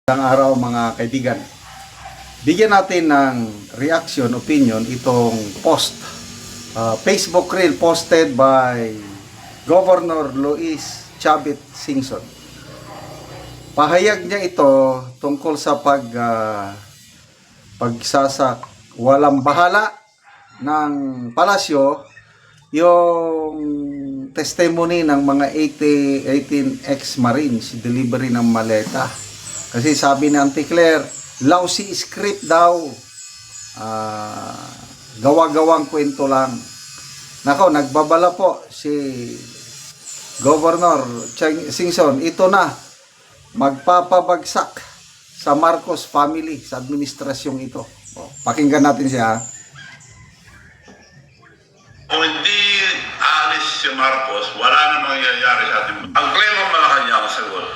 Magandang araw mga kaibigan. Bigyan natin ng reaction, opinion itong post. Facebook reel posted by Governor Luis Chavit Singson. Pahayag niya ito tungkol sa pagsasak walang bahala ng palasyo, yung testimony ng mga 18 ex-marines, delivery ng maleta. Kasi sabi ni Auntie Claire, lousy script daw, gawa-gawang kwento lang. Nako, nagbabala po si Governor Singson, ito na, magpapabagsak sa Marcos family, sa administrasyong ito. Pakinggan natin siya. Kung hindi aalis si Marcos, wala na mangyayari sa ating. Ang claim ng Malacanang sagot,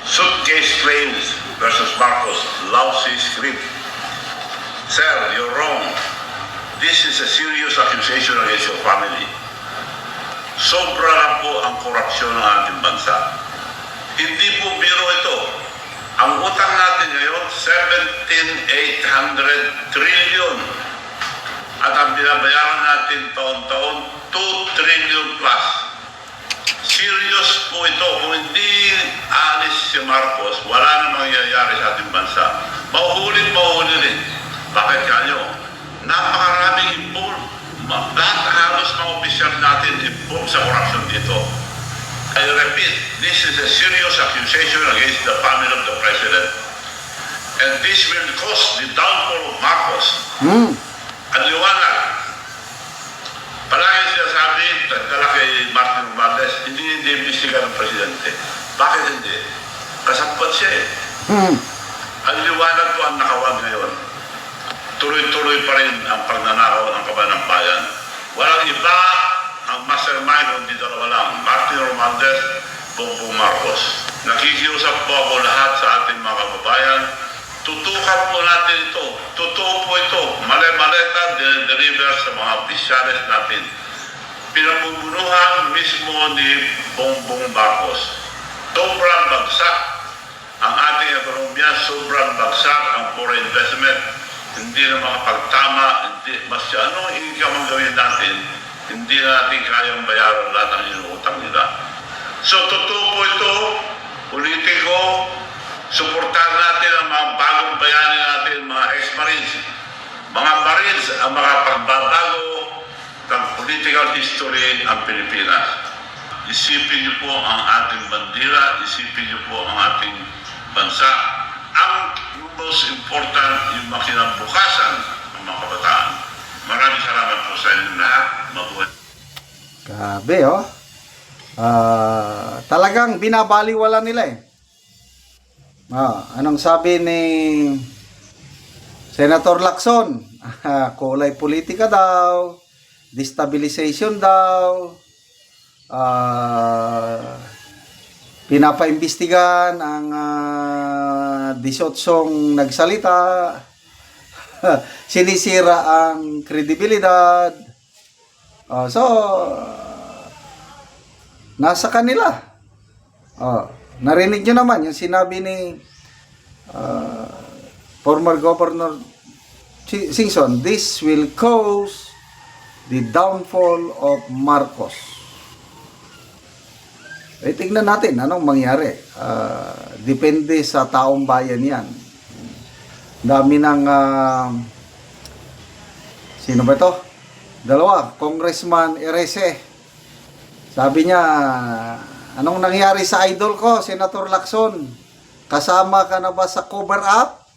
suitcase claims versus Marcos, lousy script. Sir, you're wrong. This is a serious accusation against your family. Sobra na po ang korupsyon ng ating bansa. Hindi po biro ito. Ang utang natin ngayon, 17,800 trillion. At ang binabayaran natin taon-taon, 2 trillion plus. Serious po ito. Kung hindi aalis si Marcos, wala na mangyayari sa ating bansa. Mahuhuli rin. Bakit kanyo? Napakaraming involved. Lahat halos mga opisyal natin involved sa corruption dito. I repeat, this is a serious accusation against the family of the President. And this will cause the downfall of Marcos. Ang liwanag. Palagi siya sabi, tagdala kay Martin Romualdez, hindi imbestiga ng Presidente. Bakit hindi? Kasapot siya eh. Ang liwanag po ang nakawag ngayon. Tuloy-tuloy pa rin ang pagnanakaw ng kabayan ng bayan. Walang iba ang mastermind, hindi dalawa lang. Martin Romualdez, Bongbong Marcos. Nakikiusap po ako lahat sa ating mga kababayan. Tutukan po natin ito. Totoo po ito. Mali-maleta, deliver sa mga opisyalis natin. Pinamumunuhan mismo ni Bongbong Marcos. Sobrang bagsak ang ating ekonomiya, sobrang bagsak ang foreign investment. Hindi na mga pagtama, anong income ang gawin natin, hindi natin kayang bayaran lahat ng inuutang nila. So totoo po ito, politiko, suportahan natin ang mga bagong bayani natin, mga ex-marines. Mga marines ang mga pagbabago ng political history ng Pilipinas. Isipin niyo po ang ating bandila, isipin niyo po ang ating bansa. Ang most important, yung makinabukasan ng mga kabataan. Maraming salamat po sa inyo lahat. Mabuhay. Grabe oh. Talagang binabaliwala nila eh. Anong sabi ni Senator Lacson? Kulay politika daw, destabilization daw, pinapaimbestigan ang 18 nagsalita, sinisira ang kredibilidad. So, nasa kanila. Narinig nyo naman yung sinabi ni former Governor Singson, this will cause the downfall of Marcos. Tingnan natin anong mangyari. Depende sa taong bayan yan. Dami ng sino ba ito? Dalawa, Congressman Erese. Sabi niya, anong nangyari sa idol ko, Senator Lacson? Kasama ka na ba sa cover up?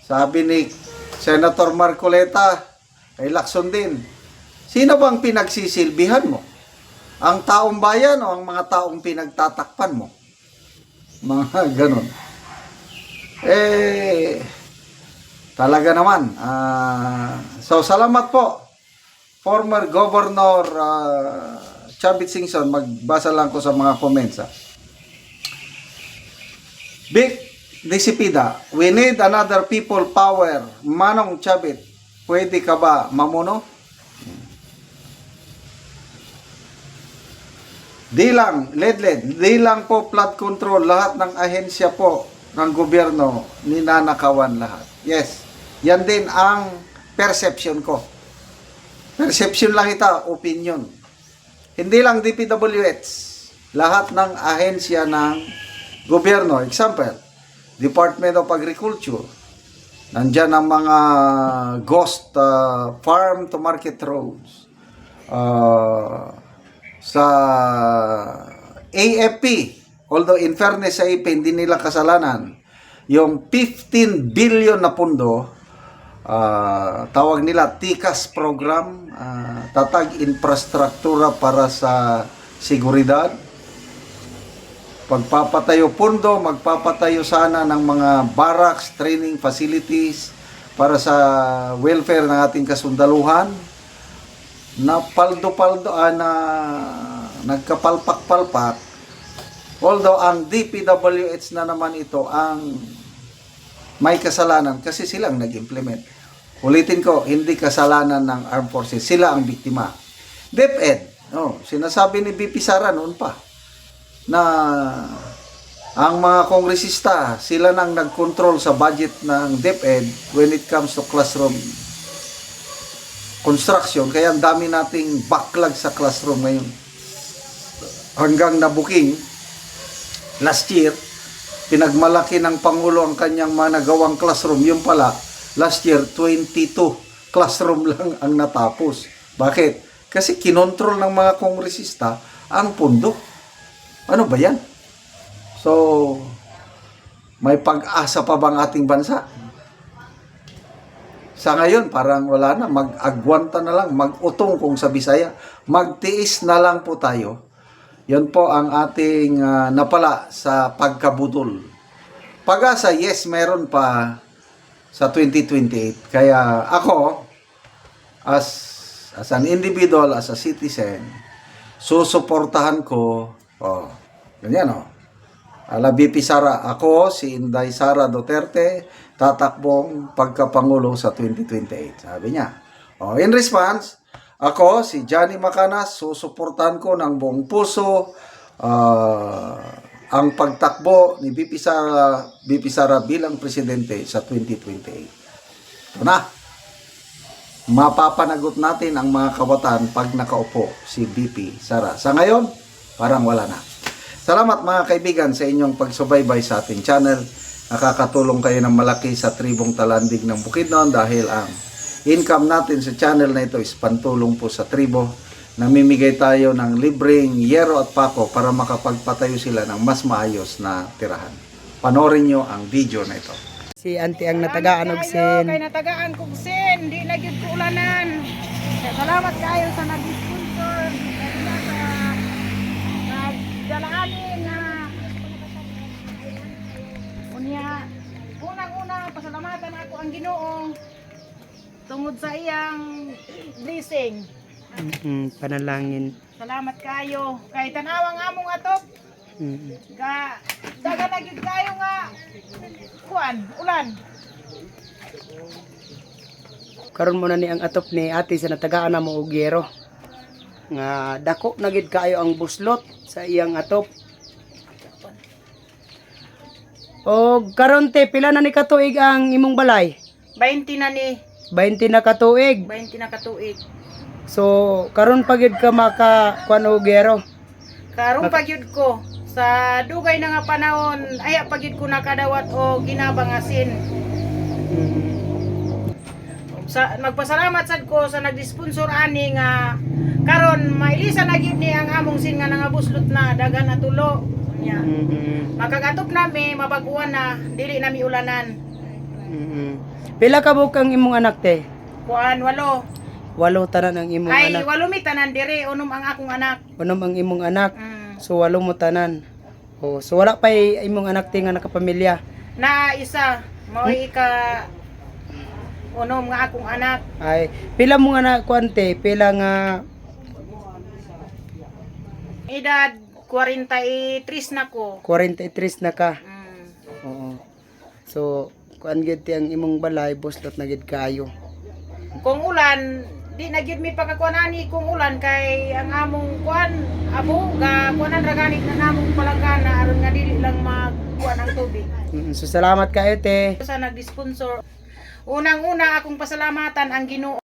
Sabi ni Senator Marcoleta, kay Lacson din, sino bang pinagsisilbihan mo? Ang taong bayan o ang mga taong pinagtatakpan mo? Mga ganon. Talaga naman. So, salamat po, former Governor Chavit Singson. Magbasa lang ko sa mga comments. Big Disipida, we need another people power. Manong Chavit, pwede ka ba mamuno? Di lang, ledled, di lang po flood control, lahat ng ahensya po ng gobyerno ninanakawan lahat. Yes, yan din ang perception ko. Perception lang ito, opinion. Hindi lang DPWH, lahat ng ahensya ng gobyerno. Example, Department of Agriculture. Nandyan ang mga ghost farm to market roads. Sa AFP, although in fairness sa AFP, hindi nila kasalanan, yung 15 billion na pundo, tawag nila TICAS program, Tatag Infrastruktura para sa Seguridad. Pagpapatayo pundo, magpapatayo sana ng mga barracks, training facilities para sa welfare ng ating kasundaluhan. Na paldo-paldo, na nagkapalpak-palpak. Although ang DPWH na naman ito ang may kasalanan kasi silang nag-implement. Ulitin ko, hindi kasalanan ng armed forces, sila ang biktima. DepEd, sinasabi ni BP Sara noon pa na ang mga kongresista, sila nang nag-control sa budget ng DepEd when it comes to classroom construction. Kaya ang dami nating backlog sa classroom ngayon. Hanggang na-booking last year, pinagmalaki ng Pangulo ang kanyang mga nagawang classroom. Yung pala, last year, 22 classroom lang ang natapos. Bakit? Kasi kinontrol ng mga kongresista ang pundo. Ano ba yan? So, may pag-asa pa bang ating bansa? Sa ngayon, parang wala na. Mag-agwanta na lang, mag-utong kung sa Bisaya. Magtiis na lang po tayo. Yan po ang ating napala sa pagkabudol. Pag-asa, yes, meron pa sa 2028. Kaya ako, as an individual, as a citizen, susuportahan ko, ganyan ala BP Sara, ako, si Inday Sara Duterte, tatakbong pagkapangulo sa 2028. Sabi niya. In response, ako, si Johnny Macanas, susuportahan ko ng buong puso ang pagtakbo ni BP Sara bilang presidente sa 2028. Ito na. Mapapanagot natin ang mga kabataan pag nakaupo si BP Sara. Sa ngayon, parang wala na. Salamat mga kaibigan sa inyong pagsubaybay sa ating channel. Nakakatulong kayo ng malaki sa tribong Talandig ng Bukidnon dahil ang income natin sa channel na ito is pantulong po sa tribo. Namimigay tayo ng libreng yero at pako para makapagpatayo sila ng mas maayos na tirahan. Panoorin nyo ang video na ito. Si Auntie ang natagaan og sin. Kay natagaan kog sin, di na gyud ko ulanan. Salamat kayo sa nag-sponsor. Nagdalaanin na unya. Unang-una pasalamatan ako ang Ginoo tungod sa iyang blessing. Panalangin. Salamat kayo kay tanawang among atok. Daga na gyud kayo nga kuan, ulan. Karon mo na ni ang atop ni ate sa natagaan na mo og yero. Nga dako na gid kaayo ang buslot sa iyang atop. Og karon te pila na ni katuig ang imong balay? 20 na ni, 20 na katuig. 20 na katuig. So karon pa gid ka maka kuan og yero. Karon pagyud ko sa dugay na nga panahon ay pagyud ko nakadawat og ginabang asin. Sa magpasalamat sad ko sa nagdi-sponsor ani nga karon mailisa na gyud ni ang among sin nga nangabuslot na dagan na tulo nya. Makagatop nami mabaguan na dili nami ulanan. Pila ka bukang imong anak te? Kuan 8. 8 tanan ang imong Ay anak. 8 mi tanan diri unom ang akong anak. Unom ang imong anak. Mm. So 8 mo tanan. Oh, so wala pa imong anak te nga nakapamilya. Na isa mao ika unom nga akong anak. Ay pila mo nga na kuante, pila nga Edad 43 na ko. 43 na ka. Mm. Oo. So kuan gid ti ang imong balay buslot na gid kaayo. Kung ulan, di na gyud mi pagkakuanani kung ulan kay ang among kuan abo ga kuanan ra ganit na namong palangana aron nga dili lang magkuan ang tubig. So salamat kayo te. Sa nag-sponsor. Unang-una akong pasalamatan ang Ginoo